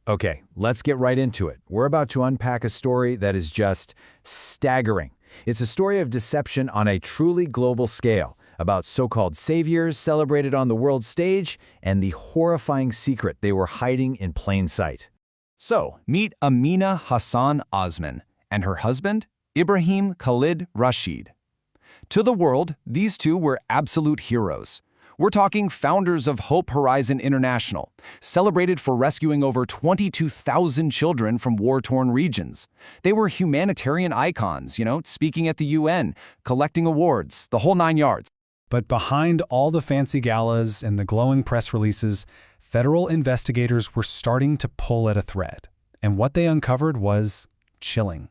Okay, let's get right into it. We're about to unpack a story that is just staggering. It's a story of deception on a truly global scale, about so-called saviors celebrated on the world stage and the horrifying secret they were hiding in plain sight. So, meet Amina Hassan Osman and her husband, Ibrahim Khaled Rasheed. To the world, these two were absolute heroes. We're talking founders of Hope Horizon International, celebrated for rescuing over 22,000 children from war-torn regions. They were humanitarian icons, speaking at the UN, collecting awards, the whole 9 yards. But behind all the fancy galas and the glowing press releases, federal investigators were starting to pull at a thread. And what they uncovered was chilling.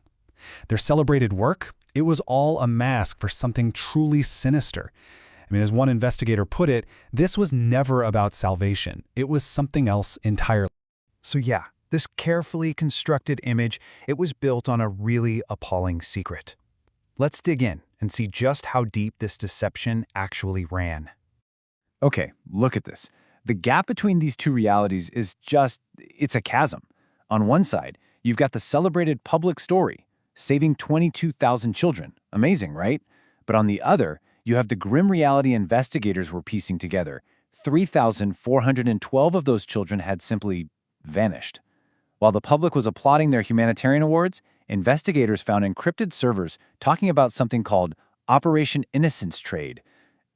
Their celebrated work, it was all a mask for something truly sinister. As one investigator put it, this was never about salvation. It was something else entirely. So yeah, this carefully constructed image, it was built on a really appalling secret. Let's dig in and see just how deep this deception actually ran. Okay, look at this. The gap between these two realities is it's a chasm. On one side, you've got the celebrated public story, saving 22,000 children. Amazing, right? But on the other, you have the grim reality investigators were piecing together. 3,412 of those children had simply vanished. While the public was applauding their humanitarian awards, investigators found encrypted servers talking about something called Operation Innocence Trade.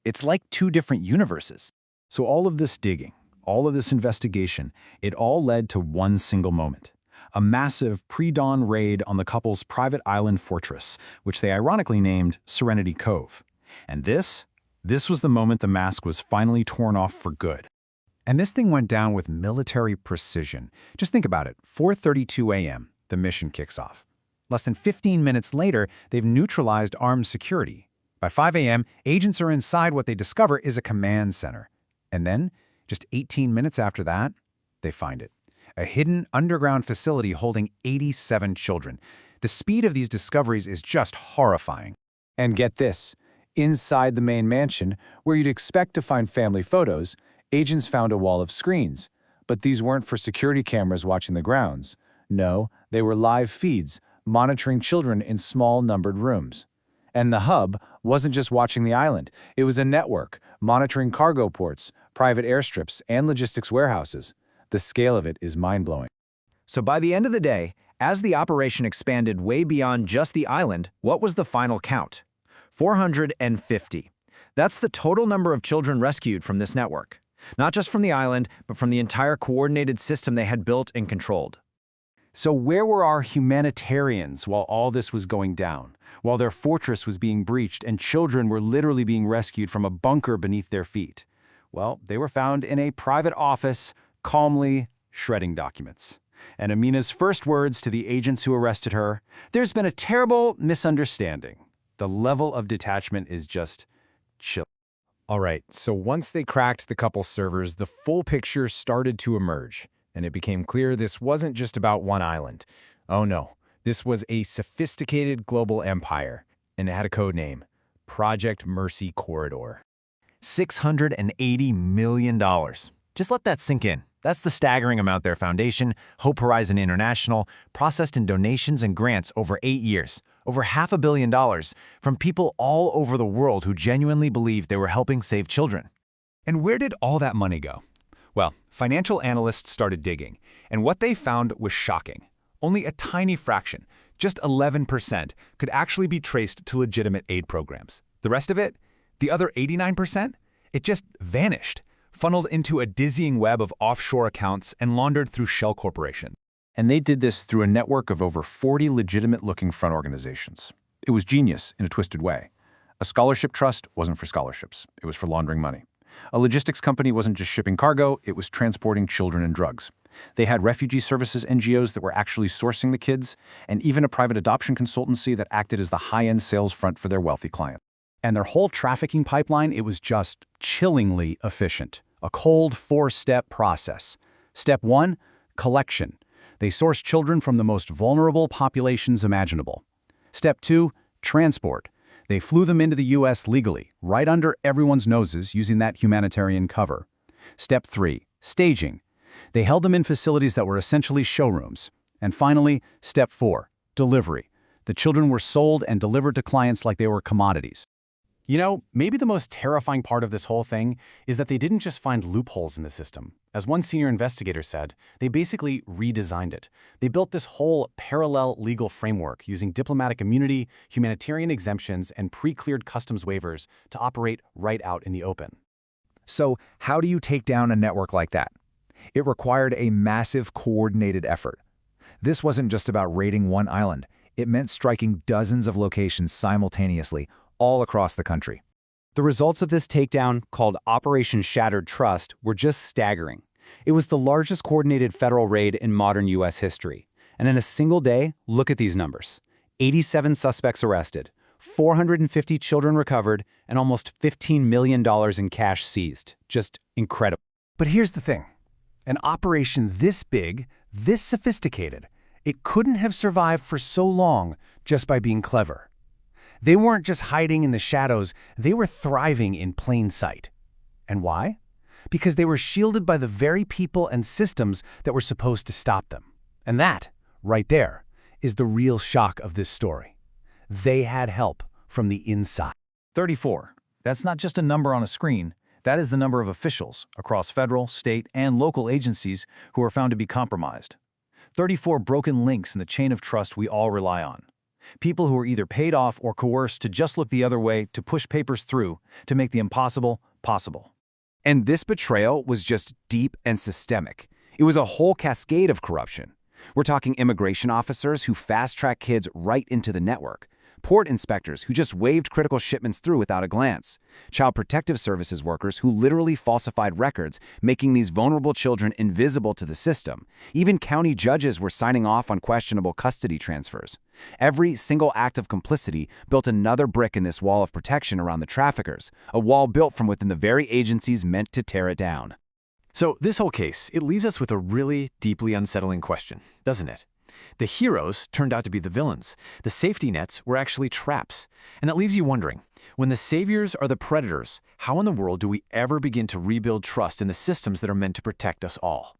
It's like two different universes. So all of this digging, all of this investigation, it all led to one single moment. A massive pre-dawn raid on the couple's private island fortress, which they ironically named Serenity Cove. And this was the moment the mask was finally torn off for good. And this thing went down with military precision. Just think about it, 4:32 a.m., the mission kicks off. Less than 15 minutes later, they've neutralized armed security. By 5 a.m., agents are inside what they discover is a command center. And then, just 18 minutes after that, they find it. A hidden underground facility holding 87 children. The speed of these discoveries is just horrifying. And get this. Inside the main mansion, where you'd expect to find family photos, agents found a wall of screens. But these weren't for security cameras watching the grounds. No, they were live feeds, monitoring children in small numbered rooms. And the hub wasn't just watching the island. It was a network, monitoring cargo ports, private airstrips, and logistics warehouses. The scale of it is mind-blowing. So by the end of the day, as the operation expanded way beyond just the island, what was the final count? 450. That's the total number of children rescued from this network. Not just from the island, but from the entire coordinated system they had built and controlled. So where were our humanitarians while all this was going down? While their fortress was being breached and children were literally being rescued from a bunker beneath their feet? Well, they were found in a private office, calmly shredding documents. And Amina's first words to the agents who arrested her, "There's been a terrible misunderstanding." The level of detachment is just chill. All right, so once they cracked the couple's servers, the full picture started to emerge, and it became clear this wasn't just about one island. Oh no, this was a sophisticated global empire, and it had a code name, Project Mercy Corridor. $680 million. Just let that sink in. That's the staggering amount their foundation, Hope Horizon International, processed in donations and grants over 8 years. Over $500 million from people all over the world who genuinely believed they were helping save children. And where did all that money go? Well, financial analysts started digging, and what they found was shocking. Only a tiny fraction, just 11%, could actually be traced to legitimate aid programs. The rest of it, the other 89%, it just vanished, funneled into a dizzying web of offshore accounts and laundered through shell corporations. And they did this through a network of over 40 legitimate-looking front organizations. It was genius in a twisted way. A scholarship trust wasn't for scholarships. It was for laundering money. A logistics company wasn't just shipping cargo, it was transporting children and drugs. They had refugee services NGOs that were actually sourcing the kids, and even a private adoption consultancy that acted as the high-end sales front for their wealthy clients. And their whole trafficking pipeline, it was just chillingly efficient. A cold 4-step process. Step 1, collection. They sourced children from the most vulnerable populations imaginable. Step 2, transport. They flew them into the U.S. legally, right under everyone's noses using that humanitarian cover. Step 3, staging. They held them in facilities that were essentially showrooms. And finally, step 4, delivery. The children were sold and delivered to clients like they were commodities. You know, maybe the most terrifying part of this whole thing is that they didn't just find loopholes in the system. As one senior investigator said, they basically redesigned it. They built this whole parallel legal framework using diplomatic immunity, humanitarian exemptions, and pre-cleared customs waivers to operate right out in the open. So, how do you take down a network like that? It required a massive coordinated effort. This wasn't just about raiding one island. It meant striking dozens of locations simultaneously, all across the country. The results of this takedown, called Operation Shattered Trust, were just staggering. It was the largest coordinated federal raid in modern U.S. history. And in a single day, look at these numbers. 87 suspects arrested, 450 children recovered, and almost $15 million in cash seized. Just incredible. But here's the thing. An operation this big, this sophisticated, it couldn't have survived for so long just by being clever. They weren't just hiding in the shadows, they were thriving in plain sight. And why? Because they were shielded by the very people and systems that were supposed to stop them. And that, right there, is the real shock of this story. They had help from the inside. 34. That's not just a number on a screen. That is the number of officials across federal, state, and local agencies who are found to be compromised. 34 broken links in the chain of trust we all rely on. People who are either paid off or coerced to just look the other way, to push papers through, to make the impossible possible. And this betrayal was just deep and systemic. It was a whole cascade of corruption. We're talking immigration officers who fast-track kids right into the network, port inspectors who just waved critical shipments through without a glance, child protective services workers who literally falsified records, making these vulnerable children invisible to the system. Even county judges were signing off on questionable custody transfers. Every single act of complicity built another brick in this wall of protection around the traffickers, a wall built from within the very agencies meant to tear it down. So this whole case, it leaves us with a really deeply unsettling question, doesn't it? The heroes turned out to be the villains. The safety nets were actually traps. And that leaves you wondering, when the saviors are the predators, how in the world do we ever begin to rebuild trust in the systems that are meant to protect us all?